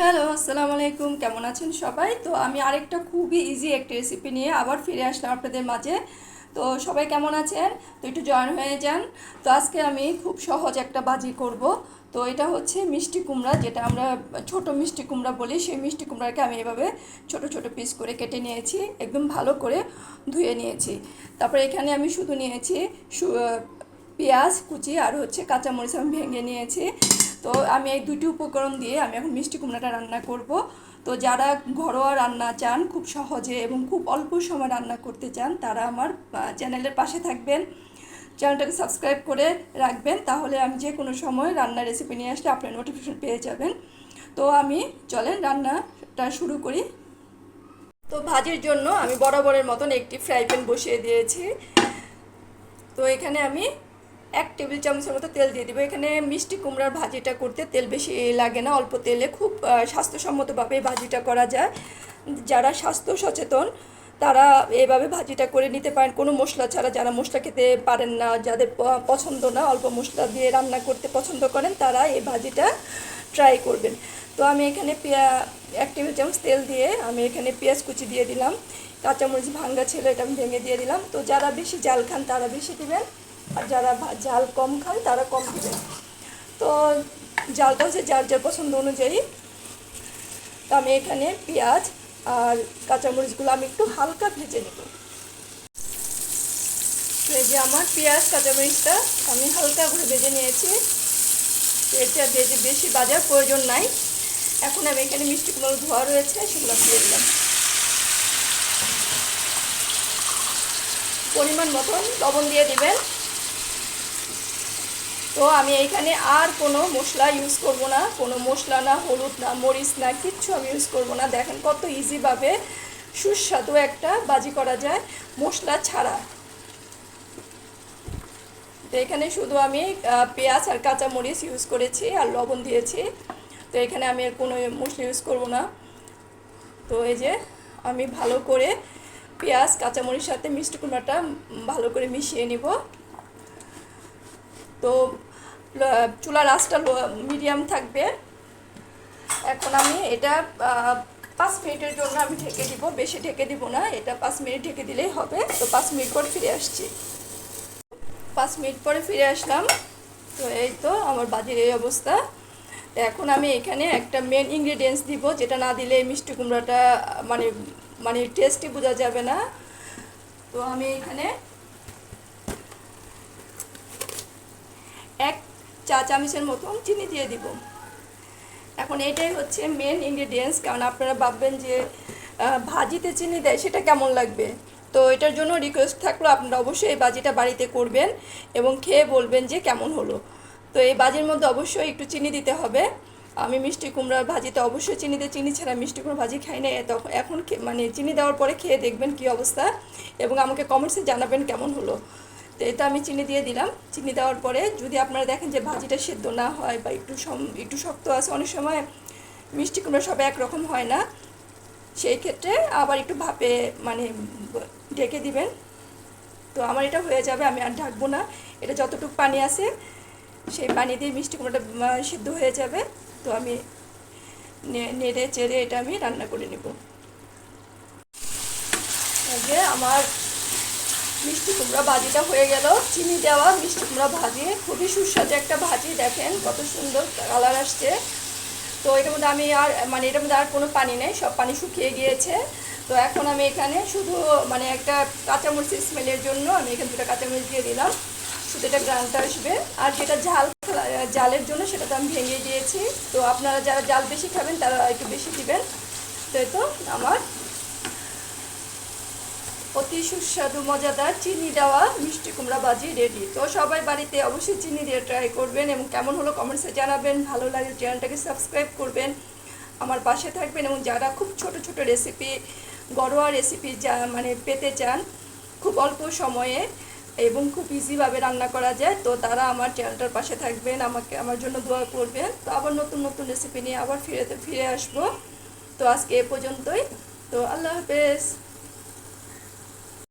Hello, আসসালামু আলাইকুম। কেমন আছেন সবাই? তো আমি আরেকটা খুবই ইজি একটা রেসিপি নিয়ে আবার ফিরে আসলাম আপনাদের মাঝে। তো সবাই কেমন আছেন? তো একটু জয়েন হয়ে যান। তো আজকে আমি খুব সহজ একটা ভাজি করব। তো এটা হচ্ছে মিষ্টি কুমড়া, যেটা আমরা ছোট মিষ্টি কুমড়া বলি। সেই মিষ্টি কুমড়াকে আমি এভাবে ছোট ছোট পিস করে কেটে নিয়েছি, একদম ভালো করে ধুয়ে নিয়েছি। তারপরে এখানে আমি শুধু নিয়েছি পেঁয়াজ কুচি আর হচ্ছে কাঁচামরিচ আমি ভেঙে নিয়েছি। তো আমি এই দুটি উপকরণ দিয়ে আমি এখন মিষ্টি কুমড়াটা রান্না করব। তো যারা ঘরোয়া রান্না চান, খুব সহজে এবং খুব অল্প সময় রান্না করতে চান, তারা আমার চ্যানেলের পাশে থাকবেন, চ্যানেলটাকে সাবস্ক্রাইব করে রাখবেন। তাহলে আমি যে কোনো সময় রান্নার রেসিপি নিয়ে আসলে আপনার নোটিফিকেশন পেয়ে যাবেন। তো আমি চলেন রান্নাটা শুরু করি। তো ভাজির জন্য আমি বরাবরের মতন একটি ফ্রাই প্যান বসিয়ে দিয়েছি। তো এখানে আমি 1 টেবিল চামচের মতো তেল দিয়ে দিব। এখানে মিষ্টি কুমড়ার ভাজিটা করতে তেল বেশি লাগে না, অল্প তেলে খুব স্বাস্থ্যসম্মতভাবে ভাজিটা করা যায়। যারা স্বাস্থ্য সচেতন তারা এভাবে ভাজিটা করে নিতে পারেন, কোনো মশলা ছাড়া। যারা মশলা খেতে পারেন না, যাদের পছন্দ না, অল্প মশলা দিয়ে রান্না করতে পছন্দ করেন, তারা এই ভাজিটা ট্রাই করবেন। তো আমি এখানে 1 টেবিল চামচ তেল দিয়ে আমি এখানে পেঁয়াজ কুচি দিয়ে দিলাম, কাঁচামরিচ ভাঙ্গা ছিল এটা আমি ভেঙে দিয়ে দিলাম। তো যারা বেশি জাল খান তারা বেশি দিবেন, আর যারা ঝাল কম খান তারা কম দিবেন। তো জালটা হচ্ছে যার যার পছন্দ অনুযায়ী। তো আমি এখানে পেঁয়াজ আর কাঁচামরিচগুলো আমি একটু হালকা ভেজে নেব। তো এই যে আমার পেঁয়াজ কাঁচামরিচটা আমি হালকা করে ভেজে নিয়েছি। এটা ভেজে বেশি ভাজার প্রয়োজন নাই। এখন আমি এখানে মিষ্টি কুমড়ো ধোয়া রয়েছে, সেগুলো দিয়ে দিলাম। পরিমাণ মতন লবণ দিয়ে দিবেন। তো আমি এইখানে আর কোনো মশলা ইউজ করব না, কোনো মশলা না, হলুদ না, মরিচ না, কিচ্ছু আমি ইউজ করব না। দেখেন কত ইজিভাবে সুস্বাদু একটা ভাজি করা যায় মশলা ছাড়া। তো এখানে শুধু আমি পেঁয়াজ আর কাঁচামরিচ ইউজ করেছি আর লবণ দিয়েছি। তো এখানে আমি আর কোনো মশলা ইউজ করব না। তো এই যে আমি ভালো করে পেঁয়াজ কাঁচামরিচের সাথে মিষ্টি কুমড়াটা ভালো করে মিশিয়ে নিব। তো চুলার আঁচটা মিডিয়াম থাকবে। এখন আমি এটা 5 মিনিটের জন্য আমি ঢেকে দিব, বেশি ঢেকে দিব না, এটা 5 মিনিট ঢেকে দিলেই হবে। তো 5 মিনিট পরে ফিরে আসছি। 5 মিনিট পরে ফিরে আসলাম। তো এই তো আমার ভাজির এই অবস্থা। এখন আমি এখানে একটা মেন ইনগ্রিডিয়েন্টস দিব, যেটা না দিলে মিষ্টি কুমড়াটা মানে মানে টেস্টই বোঝা যাবে না। তো আমি এখানে 1 চা চামচের মতন চিনি দিয়ে দিব। এখন এটাই হচ্ছে মেন ইনগ্রিডিয়েন্টস, কারণ আপনারা ভাববেন যে ভাজিতে চিনি দেয় সেটা কেমন লাগবে। তো এটার জন্য রিকোয়েস্ট থাকলো আপনারা অবশ্যই এই ভাজিটা বাড়িতে করবেন এবং খেয়ে বলবেন যে কেমন হলো। তো এই ভাজির মধ্যে অবশ্যই একটু চিনি দিতে হবে। আমি মিষ্টি কুমড়ার ভাজিতে অবশ্যই চিনি দিই, চিনি ছাড়া মিষ্টি কুমড়া ভাজি খাই না। তখন এখন মানে চিনি দেওয়ার পরে খেয়ে দেখবেন কী অবস্থা এবং আমাকে কমেন্টসে জানাবেন কেমন হলো। তো এটা আমি চিনি দিয়ে দিলাম। চিনি দেওয়ার পরে যদি আপনারা দেখেন যে ভাজিটা সেদ্ধ না হয় বা একটু শক্ত আছে, অনেক সময় মিষ্টি কুমড়া সব একরকম হয় না, সেই ক্ষেত্রে আবার একটু ভাপে মানে ঢেকে দিবেন। তো আমার এটা হয়ে যাবে, আমি আর ঢাকবো না। এটা যতটুকু পানি আছে সেই পানি দিয়ে মিষ্টি কুমড়াটা সিদ্ধ হয়ে যাবে। তো আমি নেড়ে চেড়ে এটা আমি রান্না করে নেব। যে আমার মিষ্টি কুমড়া ভাজিটা হয়ে গেল। চিনি দেওয়া মিষ্টি কুমড়া ভাজি, খুবই সুস্বাদু একটা ভাজি। দেখেন কত সুন্দর কালার আসছে। তো এটার মধ্যে আমি আর মানে এটার মধ্যে আর কোনো পানি নেই, সব পানি শুকিয়ে গিয়েছে। তো এখন আমি এখানে শুধু মানে একটা কাঁচামরিচ স্মেলের জন্য আমি এখানে 2টা কাঁচামরিচ দিয়ে দিলাম, শুধু এটা গ্রানটা আসবে। আর যেটা জালের জন্য সেটা তো আমি ভেঙে দিয়েছি। তো আপনারা যারা জাল বেশি খাবেন তারা একটু বেশি দিবেন। তো আমার অতি সুস্বাদু মজাদার চিনি দেওয়া মিষ্টি কুমড়া ভাজি রেডি। তো সবাই বাড়িতে অবশ্যই চিনি দিয়ে ট্রাই করবেন এবং কেমন হলো কমেন্টসে জানাবেন। ভালো লাগলে চ্যানেলটাকে সাবস্ক্রাইব করবেন, আমার পাশে থাকবেন। এবং যারা খুব ছোট ছোট রেসিপি, ঘরোয়া রেসিপি যা মানে পেতে চান খুব অল্প সময়ে এবং খুব ইজিভাবে রান্না করা যায়, তো তারা আমার চ্যানেলটার পাশে থাকবেন, আমার জন্য দোয়া করবেন। তো আবার নতুন নতুন রেসিপি নিয়ে আবার ফিরে আসবো। তো আজকে এ পর্যন্তই। তো আল্লাহ হাফেজ।